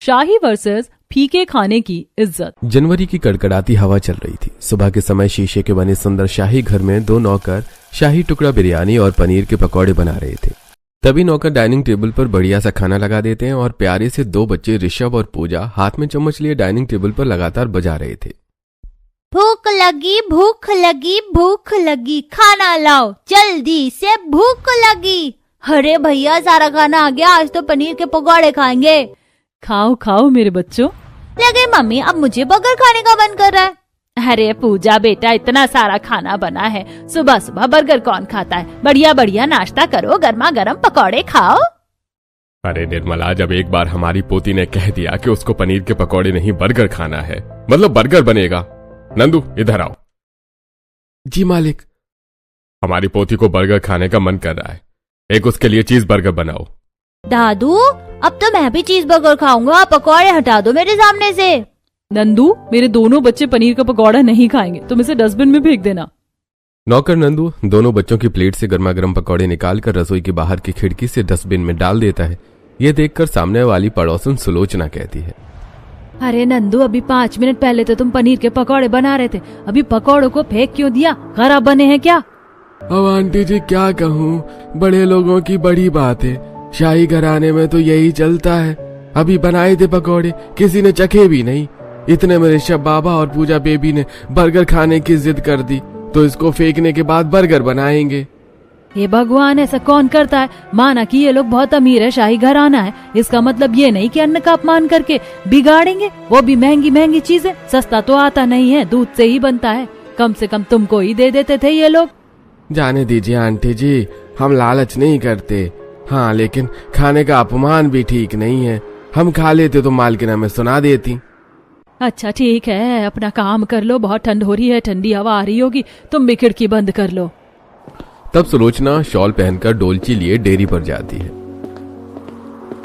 शाही versus फीके खाने की इज्जत। जनवरी की कड़कड़ाती हवा चल रही थी। सुबह के समय शीशे के बने सुंदर शाही घर में दो नौकर शाही टुकड़ा बिरयानी और पनीर के पकौड़े बना रहे थे। तभी नौकर डाइनिंग टेबल पर बढ़िया सा खाना लगा देते हैं और प्यारे से दो बच्चे ऋषभ और पूजा हाथ में चम्मच लिए डाइनिंग टेबल पर लगातार बजा रहे थे। भूख लगी भूख लगी भूख लगी, खाना लाओ जल्दी से, भूख लगी। अरे भैया सारा खाना आ गया, आज तो पनीर के पकौड़े खाएंगे। खाओ खाओ मेरे बच्चों। लगे मम्मी अब मुझे बर्गर खाने का मन कर रहा है। अरे पूजा बेटा, इतना सारा खाना बना है, सुबह सुबह बर्गर कौन खाता है? बढ़िया बढ़िया नाश्ता करो, गर्मा गर्म पकौड़े खाओ। अरे निर्मला, जब एक बार हमारी पोती ने कह दिया कि उसको पनीर के पकौड़े नहीं बर्गर खाना है, मतलब बर्गर बनेगा। नंदू इधर आओ। जी मालिक। हमारी पोती को बर्गर खाने का मन कर रहा है, एक उसके लिए चीज बर्गर बनाओ। दादू अब तो मैं भी चीज बर्गर खाऊंगा, पकौड़े हटा दो मेरे सामने से। नंदू, मेरे दोनों बच्चे पनीर का पकौड़ा नहीं खाएंगे, तुम इसे डस्टबिन में फेंक देना। नौकर नंदू दोनों बच्चों की प्लेट से गर्मा गर्म पकौड़े निकालकर रसोई के बाहर की खिड़की से डस्टबिन में डाल देता है। ये देखकर सामने वाली पड़ोसन सुलोचना कहती है, अरे नंदू, अभी 5 मिनट पहले तो तुम पनीर के पकौड़े बना रहे थे, अभी पकौड़ों को फेंक क्यों दिया? खराब बने हैं क्या? अब आंटी जी क्या कहूँ, बड़े लोगों की बड़ी बात है, शाही घराने में तो यही चलता है। अभी बनाए थे पकौड़े, किसी ने चखे भी नहीं। इतने में ऋषभ बाबा और पूजा बेबी ने बर्गर खाने की जिद कर दी, तो इसको फेंकने के बाद बर्गर बनाएंगे। हे भगवान, ऐसा कौन करता है? माना कि ये लोग बहुत अमीर है, शाही घराना है, इसका मतलब ये नहीं कि अन्न का अपमान करके बिगाड़ेंगे, वो भी महंगी महंगी चीजें। सस्ता तो आता नहीं है, दूध से ही बनता है, कम से कम तुमको ही दे देते थे ये लोग। जाने दीजिए आंटी जी, हम लालच नहीं करते। हाँ, लेकिन खाने का अपमान भी ठीक नहीं है। हम खा लेते तो मालकिन हमें सुना देती। अच्छा ठीक है, अपना काम कर लो, बहुत ठंड हो रही है, ठंडी हवा आ रही होगी, तुम भी खिड़की बंद कर लो। तब सुलोचना शॉल पहनकर डोलची लिए डेयरी पर जाती है।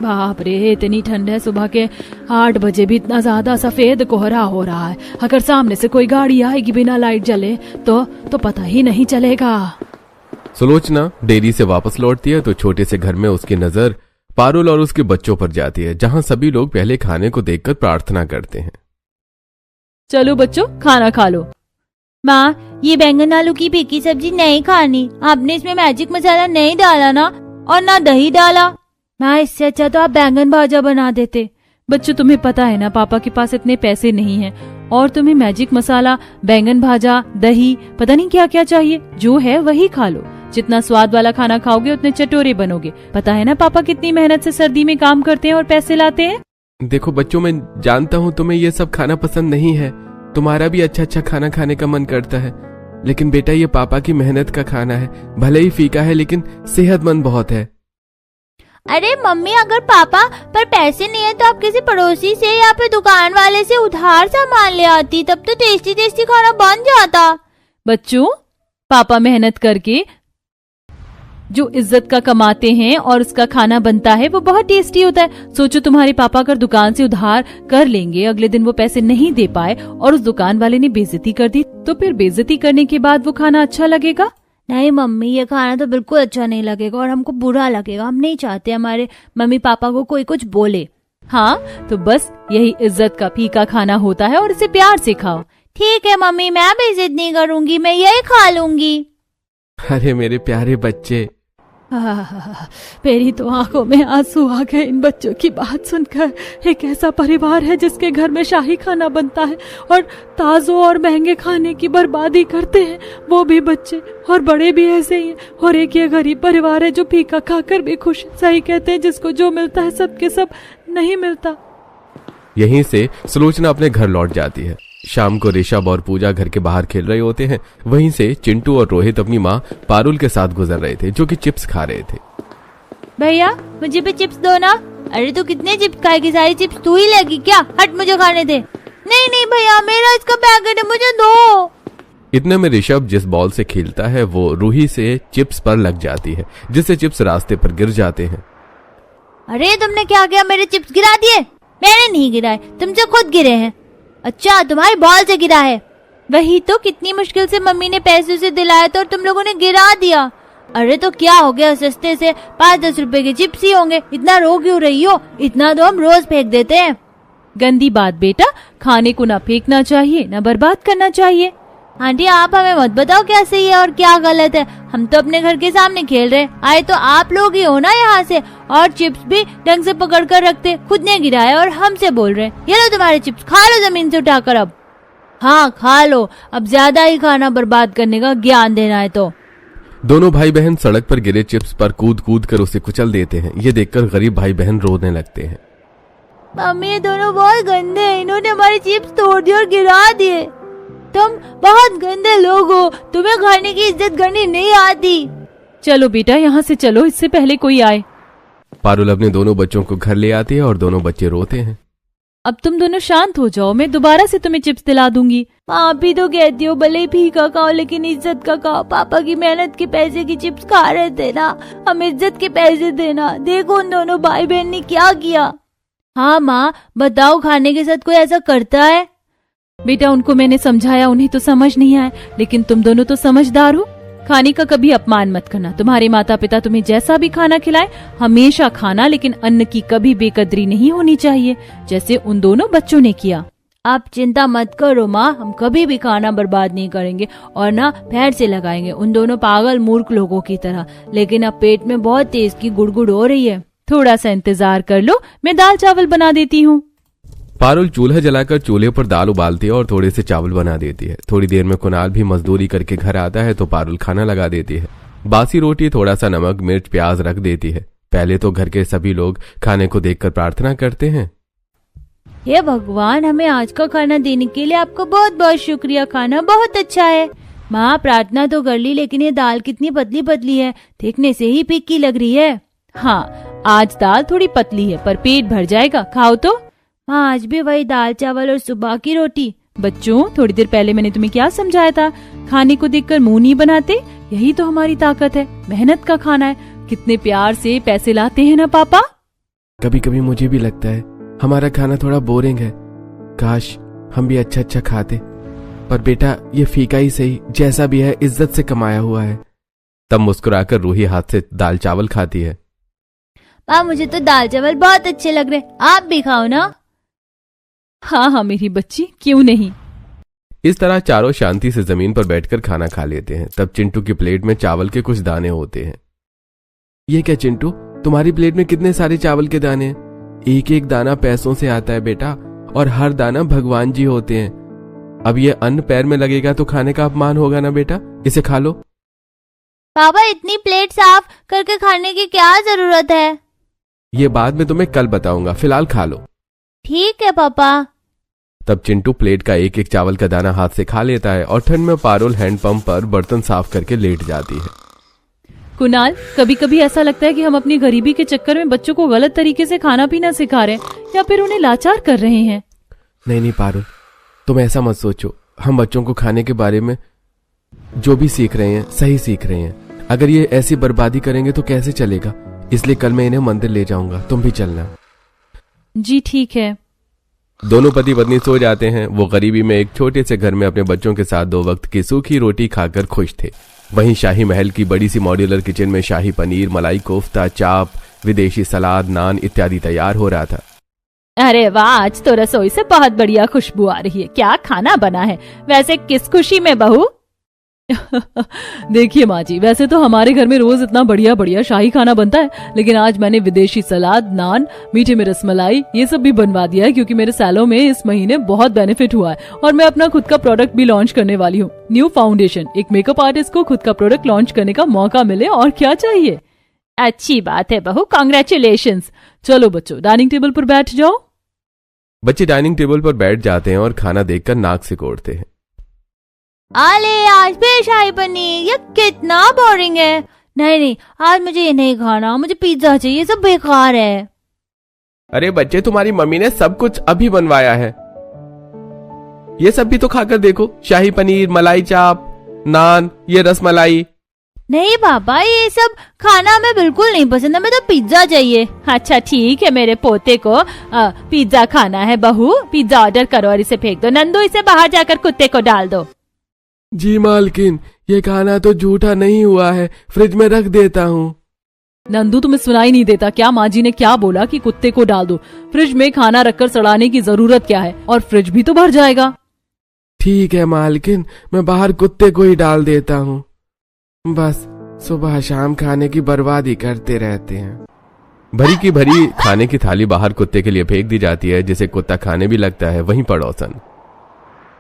बाप रे, इतनी ठंड है, सुबह के 8 बजे भी इतना ज्यादा सफेद कोहरा हो रहा है। अगर सामने से कोई गाड़ी आएगी बिना लाइट जले तो पता ही नहीं चलेगा। सुलोचना डेयरी से वापस लौटती है तो छोटे से घर में उसकी नजर पारुल और उसके बच्चों पर जाती है, जहाँ सभी लोग पहले खाने को देखकर प्रार्थना करते हैं। चलो बच्चों, खाना खा लो। माँ, ये बैंगन आलू की फीकी सब्जी नहीं खानी, आपने इसमें मैजिक मसाला नहीं डाला ना, और ना दही डाला। माँ, इससे अच्छा तो आप बैंगन भाजा बना देते। बच्चों, तुम्हें पता है ना पापा के पास इतने पैसे नहीं हैं, और तुम्हें मैजिक मसाला, बैंगन भाजा, दही, पता नहीं क्या क्या चाहिए। जो है वही खा लो। जितना स्वाद वाला खाना खाओगे उतने चटोरे बनोगे। पता है ना पापा कितनी मेहनत से सर्दी में काम करते हैं और पैसे लाते हैं। देखो बच्चों, मैं जानता हूँ तुम्हें ये सब खाना पसंद नहीं है, तुम्हारा भी अच्छा अच्छा खाना खाने का मन करता है, लेकिन बेटा ये पापा की मेहनत का खाना है, भले ही फीका है लेकिन सेहतमंद बहुत है। अरे मम्मी, अगर पापा पर पैसे नहीं है तो आप किसी पड़ोसी से या फिर दुकान वाले से उधार सामान ले आती, तब तो टेस्टी टेस्टी खाना बन जाता। बच्चों, पापा मेहनत करके जो इज्जत का कमाते हैं और उसका खाना बनता है वो बहुत टेस्टी होता है। सोचो तुम्हारे पापा अगर दुकान से उधार कर लेंगे, अगले दिन वो पैसे नहीं दे पाए और उस दुकान वाले ने बेइज्जती कर दी, तो फिर बेइज्जती करने के बाद वो खाना अच्छा लगेगा? नहीं मम्मी, ये खाना तो बिल्कुल अच्छा नहीं लगेगा और हमको बुरा लगेगा। हम नहीं चाहते हमारे मम्मी पापा को कोई कुछ बोले। हाँ, तो बस यही इज्जत का फीका खाना होता है और इसे प्यार से खाओ। ठीक है मम्मी, मैं भी जिद नहीं करूंगी, मैं यही खा लूंगी। अरे मेरे प्यारे बच्चे। मेरी तो आंखों में आंसू आ गए इन बच्चों की बात सुनकर। एक ऐसा परिवार है जिसके घर में शाही खाना बनता है और ताजों और महंगे खाने की बर्बादी करते हैं, वो भी बच्चे, और बड़े भी ऐसे ही हैं। और एक ये गरीब परिवार है जो फीका खाकर भी खुश। सही कहते हैं, जिसको जो मिलता है सबके सब नहीं मिलता। यहीं से सुलोचना अपने घर लौट जाती है। शाम को ऋषभ और पूजा घर के बाहर खेल रहे होते हैं। वहीं से चिंटू और रोहित अपनी माँ पारुल के साथ गुजर रहे थे, जो कि चिप्स खा रहे थे। भैया मुझे भी चिप्स दो ना। अरे तू कितने चिप्स खाएगी, सारी चिप्स तू ही लेगी क्या? हट, मुझे खाने दे। नहीं नहीं भैया, मेरा इसका पैकेट है, मुझे दो। इतने में ऋषभ जिस बॉल से खेलता है वो रूही से चिप्स पर लग जाती है, जिससे चिप्स रास्ते पर गिर जाते हैं। अरे तुमने क्या किया, मेरे चिप्स गिरा दिए? मैंने नहीं गिराए, तुमसे खुद गिरे हैं। अच्छा, तुम्हारी बॉल से गिरा है। वही तो, कितनी मुश्किल से मम्मी ने पैसे से दिलाया था और तुम लोगों ने गिरा दिया। अरे तो क्या हो गया, सस्ते से 5-10 रुपए के चिप्स ही होंगे, इतना रो क्यों रही हो? इतना तो हम रोज फेंक देते हैं। गंदी बात बेटा, खाने को ना फेंकना चाहिए ना बर्बाद करना चाहिए। आंटी आप हमें मत बताओ क्या सही है और क्या गलत है, हम तो अपने घर के सामने खेल रहे, आए तो आप लोग ही हो ना यहाँ से। और चिप्स भी ढंग से पकड़ कर रखते, खुद ने गिराया और हमसे बोल रहे ये लो तुम्हारे चिप्स, खा लो जमीन से उठाकर। अब हाँ खा लो, अब ज्यादा ही खाना बर्बाद करने का ज्ञान देना है तो। दोनों भाई बहन सड़क पर गिरे चिप्स पर कूद कूद कर उसे कुचल देते हैं। ये देखकर गरीब भाई बहन रोने लगते हैं। मम्मी ये दोनों बहुत गंदे हैं, इन्होंने हमारे चिप्स तोड़ दिए और गिरा दिए। तुम बहुत गंदे लोग हो, तुम्हें खाने की इज्जत करनी नहीं आती। चलो बेटा यहाँ से चलो, इससे पहले कोई आए। पारुल अपने दोनों बच्चों को घर ले आती है और दोनों बच्चे रोते हैं। अब तुम दोनों शांत हो जाओ, मैं दोबारा से तुम्हें चिप्स दिला दूंगी। आप भी तो कहती हो भले ही फीका खाओ लेकिन इज्जत का खाओ। पापा की मेहनत के पैसे की चिप्स खा रहे थे ना, हम इज्जत के पैसे देना। देखो उन दोनों भाई बहन ने क्या किया। हाँ माँ बताओ, खाने के साथ कोई ऐसा करता है? बेटा उनको मैंने समझाया, उन्हें तो समझ नहीं आया, लेकिन तुम दोनों तो समझदार हो। खाने का कभी अपमान मत करना। तुम्हारे माता पिता तुम्हें जैसा भी खाना खिलाए हमेशा खाना, लेकिन अन्न की कभी बेकदरी नहीं होनी चाहिए, जैसे उन दोनों बच्चों ने किया। आप चिंता मत करो माँ, हम कभी भी खाना बर्बाद नहीं करेंगे और ना पैर से लगाएंगे उन दोनों पागल मूर्ख लोगों की तरह। लेकिन अब पेट में बहुत तेज की गुड़गुड़ हो रही है, थोड़ा सा इंतजार कर लो, मैं दाल चावल बना देती हूँ। पारुल चूल्हा जलाकर चूल्हे पर दाल उबालती है और थोड़े से चावल बना देती है। थोड़ी देर में कुणाल भी मजदूरी करके घर आता है तो पारुल खाना लगा देती है। बासी रोटी, थोड़ा सा नमक मिर्च प्याज रख देती है। पहले तो घर के सभी लोग खाने को देखकर प्रार्थना करते हैं, हे भगवान हमें आज का खाना देने के लिए आपको बहुत बहुत शुक्रिया, खाना बहुत अच्छा है। माँ प्रार्थना तो कर ली, लेकिन ये दाल कितनी पतली पतली है, देखने से ही फीकी लग रही है। हाँ आज दाल थोड़ी पतली है पर पेट भर जाएगा, खाओ तो। हाँ आज भी वही दाल चावल और सुबह की रोटी। बच्चों थोड़ी देर पहले मैंने तुम्हें क्या समझाया था, खाने को देखकर मुंह नहीं बनाते, यही तो हमारी ताकत है। मेहनत का खाना है, कितने प्यार से पैसे लाते हैं ना पापा। कभी कभी मुझे भी लगता है हमारा खाना थोड़ा बोरिंग है, काश हम भी अच्छा अच्छा खाते। पर बेटा ये फीका ही सही, जैसा भी है इज्जत से कमाया हुआ है। तब मुस्कुराकर रूही हाथ से दाल चावल खाती है। माँ मुझे तो दाल चावल बहुत अच्छे लग रहे, आप भी खाओ ना। हाँ हाँ मेरी बच्ची, क्यों नहीं। इस तरह चारों शांति से जमीन पर बैठकर खाना खा लेते हैं। तब चिंटू की प्लेट में चावल के कुछ दाने होते हैं। ये क्या चिंटू, तुम्हारी प्लेट में कितने सारे चावल के दाने हैं? एक एक दाना पैसों से आता है बेटा, और हर दाना भगवान जी होते हैं। अब ये अन्न पैर में लगेगा तो खाने का अपमान होगा ना बेटा, इसे खा लो। पापा इतनी प्लेट साफ करके खाने की क्या जरूरत है? ये बात मैं तुम्हें कल बताऊंगा, फिलहाल खा लो। ठीक है पापा। तब चिंटू प्लेट का एक एक चावल का दाना हाथ से खा लेता है और ठंड में पारुल हैंडपंप पर बर्तन साफ करके लेट जाती है। कुणाल कभी कभी ऐसा लगता है कि हम अपनी गरीबी के चक्कर में बच्चों को गलत तरीके से खाना पीना सिखा रहे हैं या फिर उन्हें लाचार कर रहे हैं। नहीं पारुल, तुम ऐसा मत सोचो। हम बच्चों को खाने के बारे में जो भी सीख रहे हैं सही सीख रहे हैं। अगर ये ऐसी बर्बादी करेंगे तो कैसे चलेगा, इसलिए कल मैं इन्हें मंदिर ले जाऊंगा, तुम भी चलना। जी ठीक है। दोनों पति पत्नी सो जाते हैं। वो गरीबी में एक छोटे से घर में अपने बच्चों के साथ 2 वक्त की सूखी रोटी खाकर खुश थे। वहीं शाही महल की बड़ी सी मॉड्यूलर किचन में शाही पनीर, मलाई कोफ्ता, चाप, विदेशी सलाद, नान इत्यादि तैयार हो रहा था। अरे वाह, आज तो रसोई से बहुत बढ़िया खुशबू आ रही है। क्या खाना बना है वैसे, किस खुशी में बहू? देखिए माँ जी, वैसे तो हमारे घर में रोज इतना बढ़िया बढ़िया शाही खाना बनता है, लेकिन आज मैंने विदेशी सलाद, नान, मीठे में रसमलाई ये सब भी बनवा दिया है, क्योंकि मेरे सैलों में इस महीने बहुत बेनिफिट हुआ है और मैं अपना खुद का प्रोडक्ट भी लॉन्च करने वाली हूँ। न्यू फाउंडेशन, एक मेकअप आर्टिस्ट को खुद का प्रोडक्ट लॉन्च करने का मौका मिले, और क्या चाहिए। अच्छी बात है बहू, कांग्रेचुलेशंस। चलो बच्चों डाइनिंग टेबल पर बैठ जाओ। बच्चे डाइनिंग टेबल पर बैठ जाते हैं और खाना देखकर नाक सिकोड़ते हैं। आले आज फिर शाही पनीर, ये कितना बोरिंग है। नहीं आज मुझे ये नहीं खाना, मुझे पिज्जा चाहिए, ये सब बेकार है। अरे बच्चे, तुम्हारी मम्मी ने सब कुछ अभी बनवाया है, ये सब भी तो खाकर देखो। शाही पनीर, मलाई चाप, नान, ये रसमलाई। नहीं पापा ये सब खाना हमें बिल्कुल नहीं पसंद, हमें तो पिज्जा चाहिए। अच्छा ठीक है, मेरे पोते को पिज्जा खाना है बहू, पिज्जा ऑर्डर करो और इसे फेंक दो। नंदू इसे बाहर जाकर कुत्ते को डाल दो। जी मालकिन, ये खाना तो झूठा नहीं हुआ है, फ्रिज में रख देता हूँ। नंदू, तुम्हें सुनाई नहीं देता क्या? माँ जी ने क्या बोला कि कुत्ते को डाल दो। फ्रिज में खाना रखकर सड़ाने की जरूरत क्या है, और फ्रिज भी तो भर जाएगा। ठीक है मालकिन, मैं बाहर कुत्ते को ही डाल देता हूँ। बस सुबह शाम खाने की बर्बादी करते रहते हैं। भरी की भरी खाने की थाली बाहर कुत्ते के लिए फेंक दी जाती है, जिसे कुत्ता खाने भी लगता है। वहीं पड़ोसन,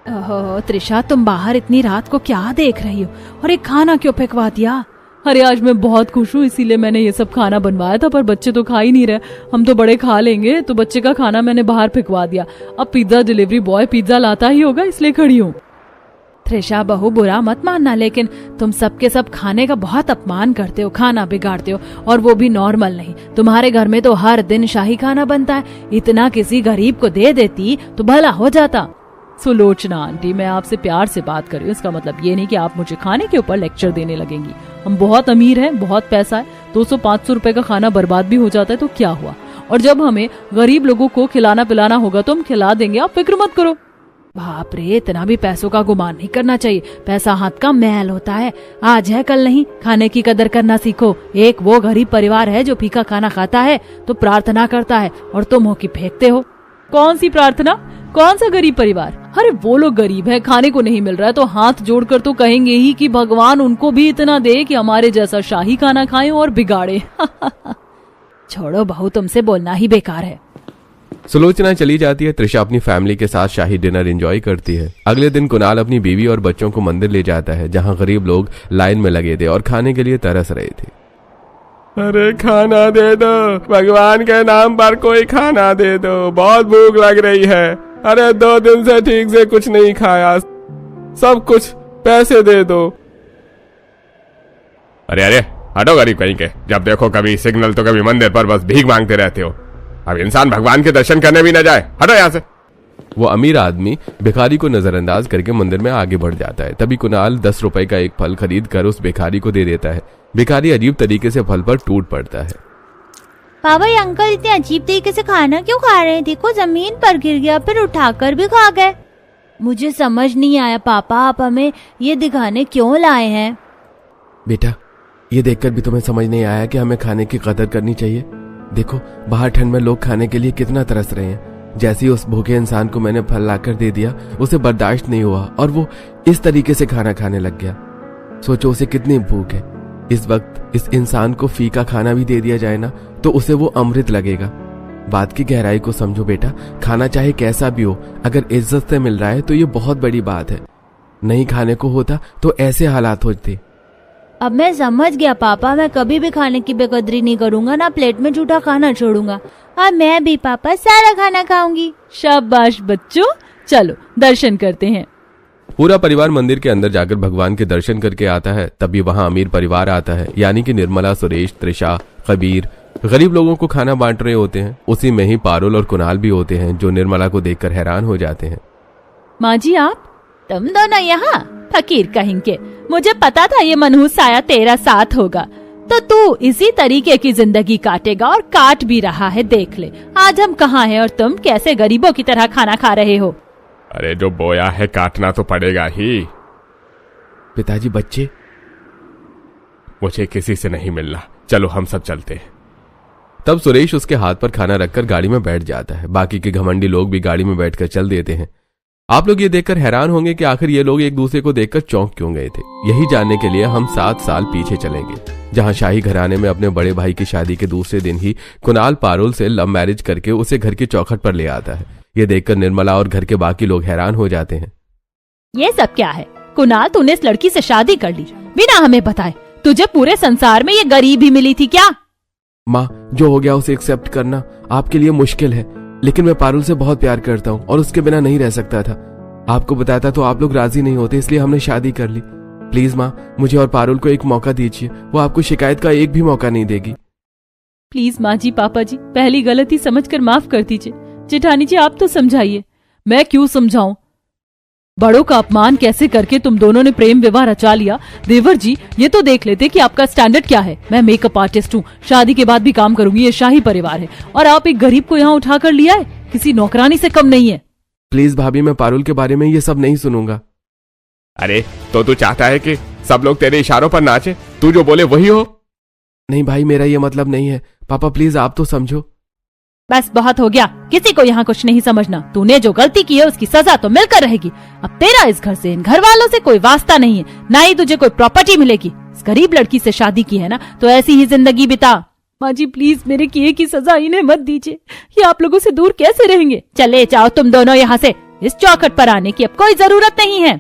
ओहो त्रिशा, तुम बाहर इतनी रात को क्या देख रही हो, और एक खाना क्यों फेंकवा दिया? अरे आज मैं बहुत खुश हूँ, इसीलिए मैंने ये सब खाना बनवाया था, पर बच्चे तो खा ही नहीं रहे। हम तो बड़े खा लेंगे, तो बच्चे का खाना मैंने बाहर फेंकवा दिया। अब पिज्जा डिलीवरी बॉय पिज्जा लाता ही होगा, इसलिए खड़ी हूँ। त्रिशा बहू, बुरा मत मानना, लेकिन तुम सबके सब खाने का बहुत अपमान करते हो, खाना बिगाड़ते हो, और वो भी नॉर्मल नहीं। तुम्हारे घर में तो हर दिन शाही खाना बनता है। इतना किसी गरीब को दे देती तो भला हो जाता। सुलोचना आंटी, मैं आपसे प्यार से बात कर रही हूँ, इसका मतलब ये नहीं कि आप मुझे खाने के ऊपर लेक्चर देने लगेंगी। हम बहुत अमीर हैं, बहुत पैसा है, 200-500 रुपए का खाना बर्बाद भी हो जाता है तो क्या हुआ, और जब हमें गरीब लोगों को खिलाना पिलाना होगा तो हम खिला देंगे, आप फिक्र मत करो। बाप रे, इतना भी पैसों का गुमान नहीं करना चाहिए। पैसा हाथ का मैल होता है, आज है कल नहीं। खाने की कदर करना सीखो। एक वो गरीब परिवार है जो फीका खाना खाता है तो प्रार्थना करता है, और तुम हो कि फेंकते हो। कौन सी प्रार्थना? कौन सा गरीब परिवार? अरे वो लोग गरीब है, खाने को नहीं मिल रहा है तो हाथ जोड़कर तो कहेंगे ही कि भगवान उनको भी इतना दे कि हमारे जैसा शाही खाना खाएं और बिगाड़े। छोड़ो बहू, तुमसे बोलना ही बेकार है। सुलोचना चली जाती है। त्रिशा अपनी फैमिली के साथ शाही डिनर एंजॉय करती है। अगले दिन कुणाल अपनी बीवी और बच्चों को मंदिर ले जाता है, जहां गरीब लोग लाइन में लगे थे और खाने के लिए तरस रहे थे। अरे खाना दे दो, भगवान के नाम पर कोई खाना दे दो, बहुत भूख लग रही है। अरे 2 दिन से ठीक से कुछ नहीं खाया, सब कुछ पैसे दे दो। अरे अरे हटो गरीब कहीं के, जब देखो कभी सिग्नल तो कभी मंदिर पर बस भीख मांगते रहते हो। अब इंसान भगवान के दर्शन करने भी न जाए, हटो यहाँ से। वो अमीर आदमी भिखारी को नजरअंदाज करके मंदिर में आगे बढ़ जाता है। तभी कुणाल 10 रुपए का एक फल खरीद कर उस भिखारी को दे देता है। भिखारी अजीब तरीके से फल पर टूट पड़ता है। पापा, ये अंकल इतने अजीब तरीके से खाना क्यों खा रहे हैं? देखो जमीन पर गिर गया, फिर उठाकर भी खा गए। मुझे समझ नहीं आया पापा, आप हमें ये दिखाने क्यों लाए हैं? बेटा, ये देखकर भी तुम्हें समझ नहीं आया कि हमें खाने की कदर करनी चाहिए? देखो बाहर ठंड में लोग खाने के लिए कितना तरस रहे हैं। जैसे ही उस भूखे इंसान को मैंने फल लाकर दे दिया, उसे बर्दाश्त नहीं हुआ और वो इस तरीके से खाना खाने लग गया। सोचो उसे कितनी भूख है। इस वक्त इस इंसान को फीका खाना भी दे दिया जाए ना, तो उसे वो अमृत लगेगा। बात की गहराई को समझो बेटा, खाना चाहे कैसा भी हो, अगर इज्जत से मिल रहा है तो ये बहुत बड़ी बात है। नहीं खाने को होता तो ऐसे हालात होते। अब मैं समझ गया पापा, मैं कभी भी खाने की बेकदरी नहीं करूंगा, ना प्लेट में झूठा खाना छोड़ूंगा, और मैं भी पापा सारा खाना खाऊंगी। शाबाश बच्चों, चलो दर्शन करते हैं। पूरा परिवार मंदिर के अंदर जाकर भगवान के दर्शन करके आता है। तभी वहां अमीर परिवार आता है, यानी कि निर्मला, सुरेश, त्रिशा, कबीर गरीब लोगों को खाना बांट रहे होते हैं। उसी में ही पारुल और कुणाल भी होते हैं, जो निर्मला को देखकर हैरान हो जाते हैं। माँ जी, आप तुम दोनों यहाँ? फकीर कहेंगे, मुझे पता था ये मनहूस साया तेरा साथ होगा, तो तू इसी तरीके की जिंदगी काटेगा और काट भी रहा है। देख ले आज हम कहाँ हैं और तुम कैसे गरीबों की तरह खाना खा रहे हो। अरे जो बोया है काटना तो पड़ेगा ही। पिताजी, बच्चे, मुझे किसी से नहीं मिलना, चलो हम सब चलते हैं। तब सुरेश उसके हाथ पर खाना रखकर गाड़ी में बैठ जाता है। बाकी के घमंडी लोग भी गाड़ी में बैठकर चल देते हैं। आप लोग ये देखकर हैरान होंगे कि आखिर ये लोग एक दूसरे को देखकर चौंक क्यों गए थे। यही जानने के लिए हम 7 साल पीछे चलेंगे, जहां शाही घराने में अपने बड़े भाई की शादी के दूसरे दिन ही कुणाल पारुल से लव मैरिज करके उसे घर की चौखट पर ले आता है। ये देखकर निर्मला और घर के बाकी लोग हैरान हो जाते हैं। ये सब क्या है? कुणाल, तूने इस लड़की से शादी कर ली बिना हमें बताए? तुझे पूरे संसार में ये गरीब ही मिली थी क्या? माँ, जो हो गया उसे एक्सेप्ट करना आपके लिए मुश्किल है, लेकिन मैं पारुल से बहुत प्यार करता हूँ और उसके बिना नहीं रह सकता था। आपको बताता तो आप लोग राजी नहीं होते, इसलिए हमने शादी कर ली। प्लीज माँ, मुझे और पारुल को एक मौका दीजिए, वो आपको शिकायत का एक भी मौका नहीं देगी। प्लीज माँ जी, पापा जी, पहली गलती समझकर माफ कर दीजिए। जेठानी जी, आप तो समझाइए। मैं क्यों समझाऊं? बड़ों का अपमान कैसे करके तुम दोनों ने प्रेम विवाह रचा लिया। देवर जी, ये तो देख लेते कि आपका स्टैंडर्ड क्या है। मैं मेकअप आर्टिस्ट हूँ, शादी के बाद भी काम करूंगी। ये शाही परिवार है और आप एक गरीब को यहाँ उठा कर लिया है, किसी नौकरानी से कम नहीं है। प्लीज भाभी, मैं पारुल के बारे में ये सब नहीं सुनूंगा। अरे तो तू चाहता है कि सब लोग तेरे इशारों पर नाचे, तू जो बोले वही हो? नहीं भाई, मेरा ये मतलब नहीं है। पापा प्लीज आप तो समझो। बस बहुत हो गया, किसी को यहाँ कुछ नहीं समझना। तूने जो गलती की है उसकी सजा तो मिलकर रहेगी। अब तेरा इस घर से, इन घर वालों से कोई वास्ता नहीं है, ना ही तुझे कोई प्रॉपर्टी मिलेगी। इस गरीब लड़की से शादी की है ना, तो ऐसी ही जिंदगी बिता। माँ जी प्लीज मेरे किए की सजा इन्हें मत दीजिए, ये आप लोगों से दूर कैसे रहेंगे। चले जाओ तुम दोनों यहाँ से, इस चौखट पर आने की अब कोई जरूरत नहीं है।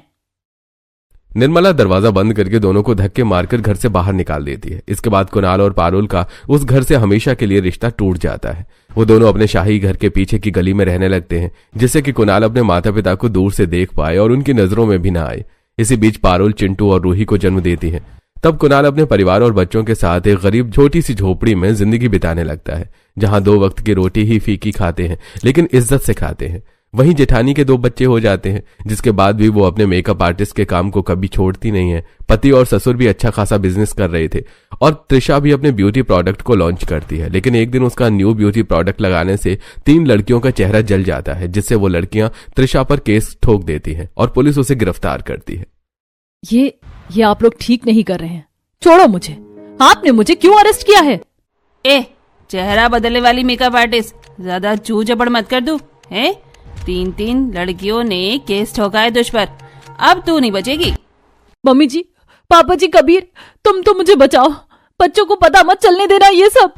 निर्मला दरवाजा बंद करके दोनों को धक्के मारकर घर से बाहर निकाल देती है। इसके बाद कुणाल और पारुल का उस घर से हमेशा के लिए रिश्ता टूट जाता है। वो दोनों अपने शाही घर के पीछे की गली में रहने लगते हैं, जिससे कि कुणाल अपने माता पिता को दूर से देख पाए और उनकी नजरों में भी ना आए। इसी बीच पारुल चिंटू और रूही को जन्म देती है। तब कुणाल अपने परिवार और बच्चों के साथ एक गरीब छोटी सी झोपड़ी में जिंदगी बिताने लगता है, जहां 2 वक्त की रोटी ही फीकी खाते हैं, लेकिन इज्जत से खाते हैं। वहीं जेठानी के 2 बच्चे हो जाते हैं, जिसके बाद भी वो अपने मेकअप आर्टिस्ट के काम को कभी छोड़ती नहीं है। पति और ससुर भी अच्छा खासा बिजनेस कर रहे थे और त्रिशा भी अपने ब्यूटी प्रोडक्ट को लॉन्च करती है। लेकिन एक दिन उसका न्यू ब्यूटी प्रोडक्ट लगाने से 3 लड़कियों का चेहरा जल जाता है, जिससे वो लड़कियां त्रिशा पर केस ठोक देती हैं और पुलिस उसे गिरफ्तार करती है। ये आप लोग ठीक नहीं कर रहे हैं, छोड़ो मुझे। आपने मुझे क्यों अरेस्ट किया है? चेहरा बदलने वाली मेकअप आर्टिस्ट, ज्यादा चू चपड़ मत कर दू है। 3 लड़कियों ने केस ठोका है तुझ पर, अब तू नहीं बचेगी। मम्मी जी, पापा जी, कबीर, तुम तो मुझे बचाओ, बच्चों को पता मत चलने देना ये सब।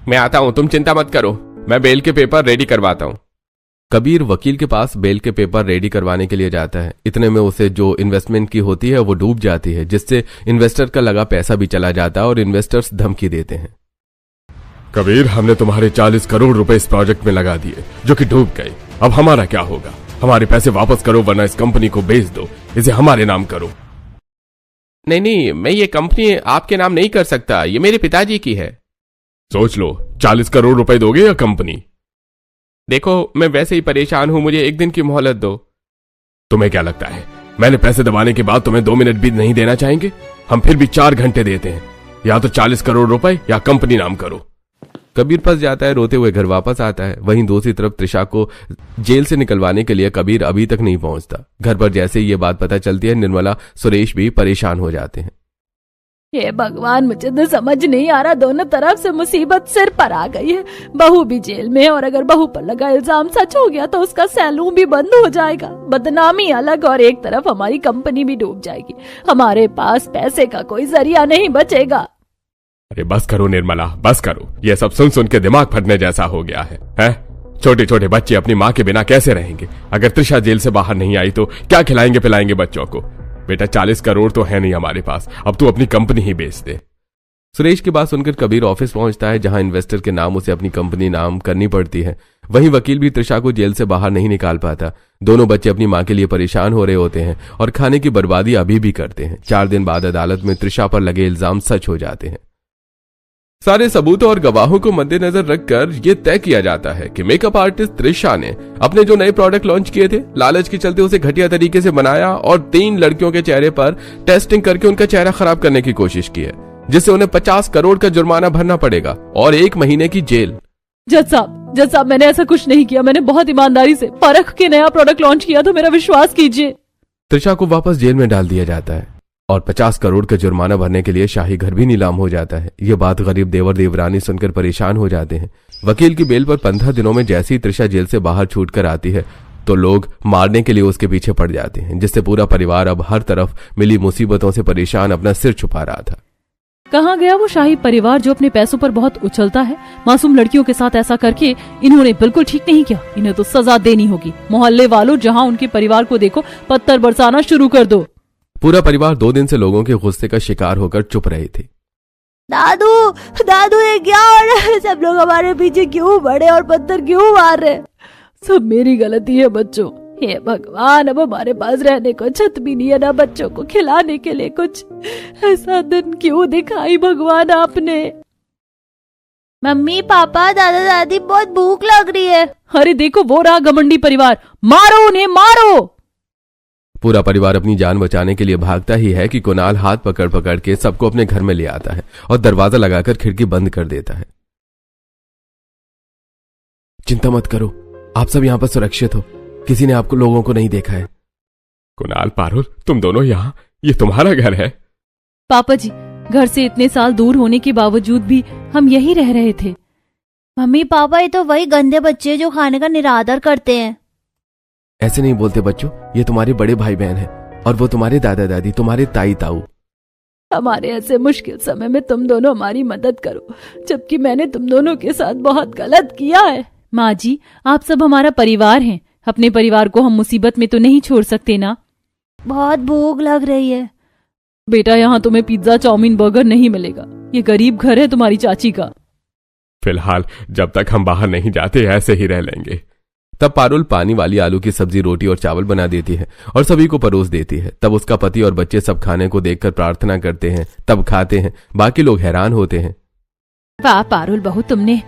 मैं आता हूँ, तुम चिंता मत करो, मैं बेल के पेपर रेडी करवाता हूँ। कबीर वकील के पास बेल के पेपर रेडी करवाने के लिए जाता है। इतने में उसे जो इन्वेस्टमेंट की होती है वो डूब जाती है, जिससे इन्वेस्टर का लगा पैसा भी चला जाता है और इन्वेस्टर्स धमकी देते हैं। कबीर, हमने तुम्हारे 40 करोड़ रुपए इस प्रोजेक्ट में लगा दिए जो कि डूब गए। अब हमारा क्या होगा? हमारे पैसे वापस करो, वरना इस कंपनी को बेच दो, इसे हमारे नाम करो। नहीं, मैं ये कंपनी आपके नाम नहीं कर सकता, ये मेरे पिताजी की है। सोच लो, 40 करोड़ रुपए दोगे या कंपनी? देखो, मैं वैसे ही परेशान हूं, मुझे 1 दिन की मोहलत दो। तुम्हें क्या लगता है मैंने पैसे दबाने के बाद तुम्हें 2 मिनट भी नहीं देना चाहेंगे? हम फिर भी 4 घंटे देते हैं, या तो 40 करोड़ रुपए या कंपनी नाम करो। कबीर फंस जाता है, रोते हुए घर वापस आता है। वहीं दूसरी तरफ त्रिशा को जेल से निकलवाने के लिए कबीर अभी तक नहीं पहुंचता। घर पर जैसे ही ये बात पता चलती है, निर्मला सुरेश भी परेशान हो जाते हैं। हे भगवान, मुझे तो समझ नहीं आ रहा, दोनों तरफ से मुसीबत सिर पर आ गई है। बहू भी जेल में है और अगर बहू पर लगा इल्जाम सच हो गया तो उसका सैलून भी बंद हो जाएगा, बदनामी अलग, और एक तरफ हमारी कंपनी भी डूब जाएगी। हमारे पास पैसे का कोई जरिया नहीं बचेगा। अरे बस करो निर्मला, बस करो, ये सब सुन सुन के दिमाग फटने जैसा हो गया है? छोटे छोटे बच्चे अपनी माँ के बिना कैसे रहेंगे? अगर त्रिशा जेल से बाहर नहीं आई तो क्या खिलाएंगे पिलाएंगे बच्चों को? बेटा 40 करोड़ तो है नहीं हमारे पास, अब तू अपनी कंपनी ही बेच दे। सुरेश की बात सुनकर कबीर ऑफिस पहुंचता है, जहां इन्वेस्टर के नाम उसे अपनी कंपनी नाम करनी पड़ती है। वहीं वकील भी त्रिशा को जेल से बाहर नहीं निकाल पाता। दोनों बच्चे अपनी मां के लिए परेशान हो रहे होते हैं और खाने की बर्बादी अभी भी करते हैं। 4 दिन बाद अदालत में त्रिशा पर लगे इल्जाम सच हो जाते हैं। सारे सबूतों और गवाहों को मद्देनजर रखकर यह तय किया जाता है कि मेकअप आर्टिस्ट त्रिशा ने अपने जो नए प्रोडक्ट लॉन्च किए थे, लालच के चलते उसे घटिया तरीके से बनाया और 3 लड़कियों के चेहरे पर टेस्टिंग करके उनका चेहरा खराब करने की कोशिश की है, जिससे उन्हें 50 करोड़ का जुर्माना भरना पड़ेगा और 1 महीने की जेल। जज साहब, मैंने ऐसा कुछ नहीं किया। मैंने बहुत ईमानदारी से परख के नया प्रोडक्ट लॉन्च किया, तो मेरा विश्वास कीजिए। त्रिशा को वापस जेल में डाल दिया जाता है और 50 करोड़ का जुर्माना भरने के लिए शाही घर भी नीलाम हो जाता है। यह बात गरीब देवर देवरानी सुनकर परेशान हो जाते हैं। वकील की बेल पर 15 दिनों में जैसे ही त्रिशा जेल से बाहर छूट कर आती है तो लोग मारने के लिए उसके पीछे पड़ जाते हैं, जिससे पूरा परिवार अब हर तरफ मिली मुसीबतों से परेशान अपना सिर छुपा रहा था। कहाँ गया वो शाही परिवार जो अपने पैसों पर बहुत उछलता है? मासूम लड़कियों के साथ ऐसा करके इन्होंने बिल्कुल ठीक नहीं किया। इन्हें तो सजा देनी होगी। मोहल्ले वालों, जहाँ उनके परिवार को देखो, पत्थर बरसाना शुरू कर दो। पूरा परिवार 2 दिन से लोगों के गुस्से का शिकार होकर चुप रहे थे। दादू ये क्या हो रहा है? सब लोग हमारे पीछे क्यों पड़े और पत्थर क्यों मार रहे? सब मेरी गलती है बच्चों। हे भगवान, अब हमारे पास रहने को छत भी नहीं है, ना बच्चों को खिलाने के लिए कुछ। ऐसा दिन क्यों दिखाई भगवान आपने? मम्मी, पापा, दादा दादी, बहुत भूख लग रही है। अरे देखो, वो रहा घमंडी परिवार, मारो उन्हें, मारो। पूरा परिवार अपनी जान बचाने के लिए भागता ही है कि कुणाल हाथ पकड़ पकड़ के सबको अपने घर में ले आता है और दरवाजा लगाकर खिड़की बंद कर देता है। चिंता मत करो, आप सब यहाँ पर सुरक्षित हो, किसी ने आपको लोगों को नहीं देखा है। कुणाल, पारुल, तुम दोनों यहाँ? ये तुम्हारा घर है? पापा जी, घर से इतने साल दूर होने के बावजूद भी हम यहीं रह रहे थे। मम्मी पापा, ये तो वही गंदे बच्चे जो खाने का निरादर करते हैं। ऐसे नहीं बोलते बच्चों, ये तुम्हारे बड़े भाई बहन हैं और वो तुम्हारे दादा दादी, तुम्हारे ताई ताऊ। हमारे ऐसे मुश्किल समय में तुम दोनों हमारी मदद करो, जबकि मैंने तुम दोनों के साथ बहुत गलत किया है। माँ जी, आप सब हमारा परिवार हैं, अपने परिवार को हम मुसीबत में तो नहीं छोड़ सकते ना। बहुत भूख लग रही है। बेटा, यहाँ तुम्हें पिज्जा, चाउमीन, बर्गर नहीं मिलेगा। ये गरीब घर है तुम्हारी चाची का। फिलहाल जब तक हम बाहर नहीं जाते ऐसे ही रह लेंगे। तब पारुल पानी वाली आलू की सब्जी, रोटी और चावल बना देती है और सभी को परोस देती है। तब उसका पति और बच्चे सब खाने को देखकर प्रार्थना करते हैं, तब खाते हैं। बाकी लोग हैरान होते हैं। वाह पारुल बहू, तुमने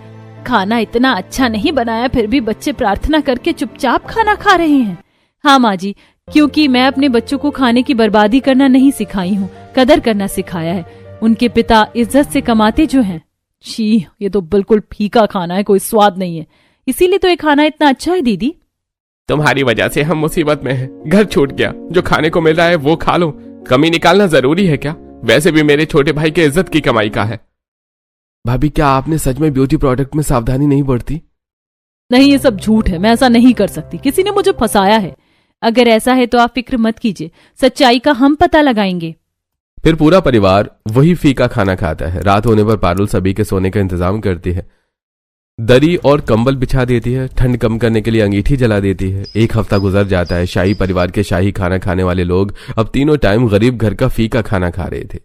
खाना इतना अच्छा नहीं बनाया, फिर भी बच्चे प्रार्थना करके चुपचाप खाना खा रहे हैं। हाँ माँ जी, क्योंकि मैं अपने बच्चों को खाने की बर्बादी करना नहीं सिखाई हूँ, कदर करना सिखाया है। उनके पिता इज्जत से कमाते जो हैं। छी, ये तो बिल्कुल फीका खाना है, कोई स्वाद नहीं है। इसीलिए तो ये खाना इतना अच्छा है। दीदी, तुम्हारी वजह से हम मुसीबत में हैं। घर छूट गया, जो खाने को मिल रहा है वो खा लो। कमी निकालना जरूरी है क्या? वैसे भी मेरे छोटे भाई के इज्जत की कमाई का है। भाभी, क्या आपने सच में ब्यूटी प्रोडक्ट में सावधानी नहीं बरती? नहीं, ये सब झूठ है, मैं ऐसा नहीं कर सकती। किसी ने मुझे फंसाया है। अगर ऐसा है तो आप फिक्र मत कीजिए, सच्चाई का हम पता लगाएंगे। फिर पूरा परिवार वही फीका खाना खाता है। रात होने पर पारुल सभी के सोने का इंतजाम करती है, दरी और कंबल बिछा देती है, ठंड कम करने के लिए अंगीठी जला देती है। एक हफ्ता गुजर जाता है। शाही परिवार के शाही खाना खाने वाले लोग अब तीनों टाइम गरीब घर का फीका खाना खा रहे थे।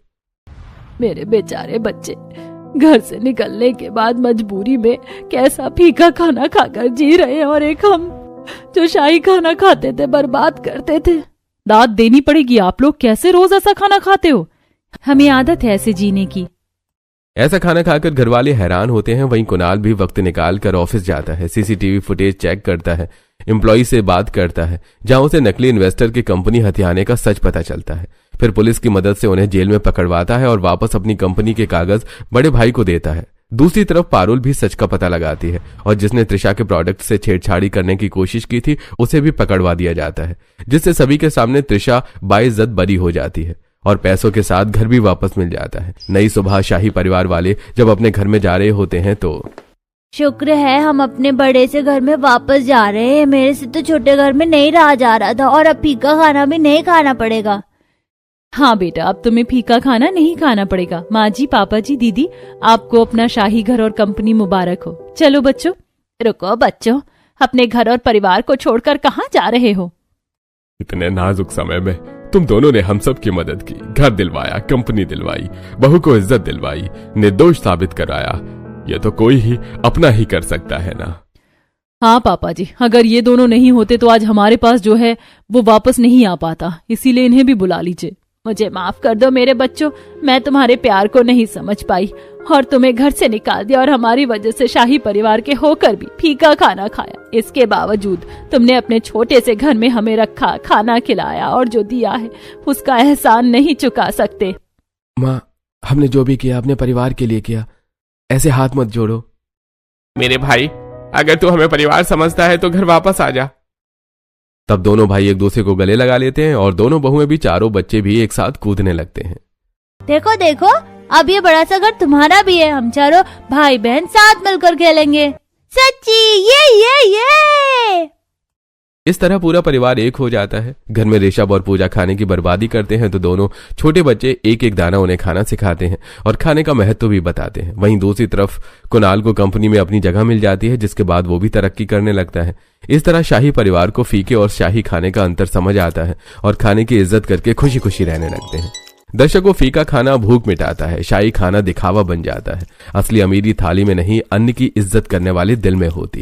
मेरे बेचारे बच्चे घर से निकलने के बाद मजबूरी में कैसा फीका खाना खाकर जी रहे हैं, और एक हम जो शाही खाना खाते थे बर्बाद करते थे। दाद देनी पड़ेगी। आप लोग कैसे रोज ऐसा खाना खाते हो? हमें आदत है ऐसे जीने की। ऐसा खाना खाकर घर वाले हैरान होते हैं। वहीं कुणाल भी वक्त निकाल कर ऑफिस जाता है, सीसीटीवी फुटेज चेक करता है, एम्प्लॉय से बात करता है, जहां उसे नकली इन्वेस्टर की कंपनी हथियाने का सच पता चलता है। फिर पुलिस की मदद से उन्हें जेल में पकड़वाता है और वापस अपनी कंपनी के कागज बड़े भाई को देता है। दूसरी तरफ पारुल भी सच का पता लगाती है और जिसने त्रिशा के प्रोडक्ट से छेड़छाड़ी करने की कोशिश की थी उसे भी पकड़वा दिया जाता है, जिससे सभी के सामने त्रिशा बाइज्जत बरी हो जाती है और पैसों के साथ घर भी वापस मिल जाता है। नई सुबह शाही परिवार वाले जब अपने घर में जा रहे होते हैं तो शुक्र है हम अपने बड़े से घर में वापस जा रहे हैं। मेरे से तो छोटे घर में नहीं रहा जा रहा था और अब फीका खाना भी नहीं खाना पड़ेगा। हाँ बेटा, अब तुम्हें फीका खाना नहीं खाना पड़ेगा। माँ जी, पापा जी, दीदी, आपको अपना शाही घर और कंपनी मुबारक हो। चलो बच्चों। रुको बच्चों, अपने घर और परिवार को छोड़कर कहाँ जा रहे हो? इतने नाजुक समय में तुम दोनों ने हम सब की मदद की, घर दिलवाया, कंपनी दिलवाई, बहू को इज्जत दिलवाई, निर्दोष साबित कराया। ये तो कोई ही अपना ही कर सकता है ना। हाँ पापा जी, अगर ये दोनों नहीं होते तो आज हमारे पास जो है वो वापस नहीं आ पाता, इसीलिए इन्हें भी बुला लीजिए। मुझे माफ कर दो मेरे बच्चों, मैं तुम्हारे प्यार को नहीं समझ पाई और तुम्हें घर से निकाल दिया और हमारी वजह से शाही परिवार के होकर भी फीका खाना खाया। इसके बावजूद तुमने अपने छोटे से घर में हमें रखा, खाना खिलाया और जो दिया है उसका एहसान नहीं चुका सकते। माँ, हमने जो भी किया अपने परिवार के लिए किया, ऐसे हाथ मत जोड़ो। मेरे भाई, अगर तू हमें परिवार समझता है तो घर वापस आ जा। तब दोनों भाई एक दूसरे को गले लगा लेते हैं और दोनों बहुएं भी, चारों बच्चे भी एक साथ कूदने लगते हैं। देखो देखो, अब ये बड़ा सा घर तुम्हारा भी है। हम चारों भाई बहन साथ मिलकर खेलेंगे। सच्ची, ये इस तरह पूरा परिवार एक हो जाता है। घर में ऋषभ और पूजा खाने की बर्बादी करते हैं तो दोनों छोटे बच्चे एक एक दाना उन्हें खाना सिखाते हैं और खाने का महत्व भी बताते हैं। वहीं दूसरी तरफ कुणाल को कंपनी में अपनी जगह मिल जाती है, जिसके बाद वो भी तरक्की करने लगता है। इस तरह शाही परिवार को फीके और शाही खाने का अंतर समझ आता है और खाने की इज्जत करके खुशी खुशी रहने लगते हैं। दर्शकों, फीका खाना भूख मिटाता है, शाही खाना दिखावा बन जाता है। असली अमीरी थाली में नहीं, अन्न की इज्जत करने वाले दिल में होती है।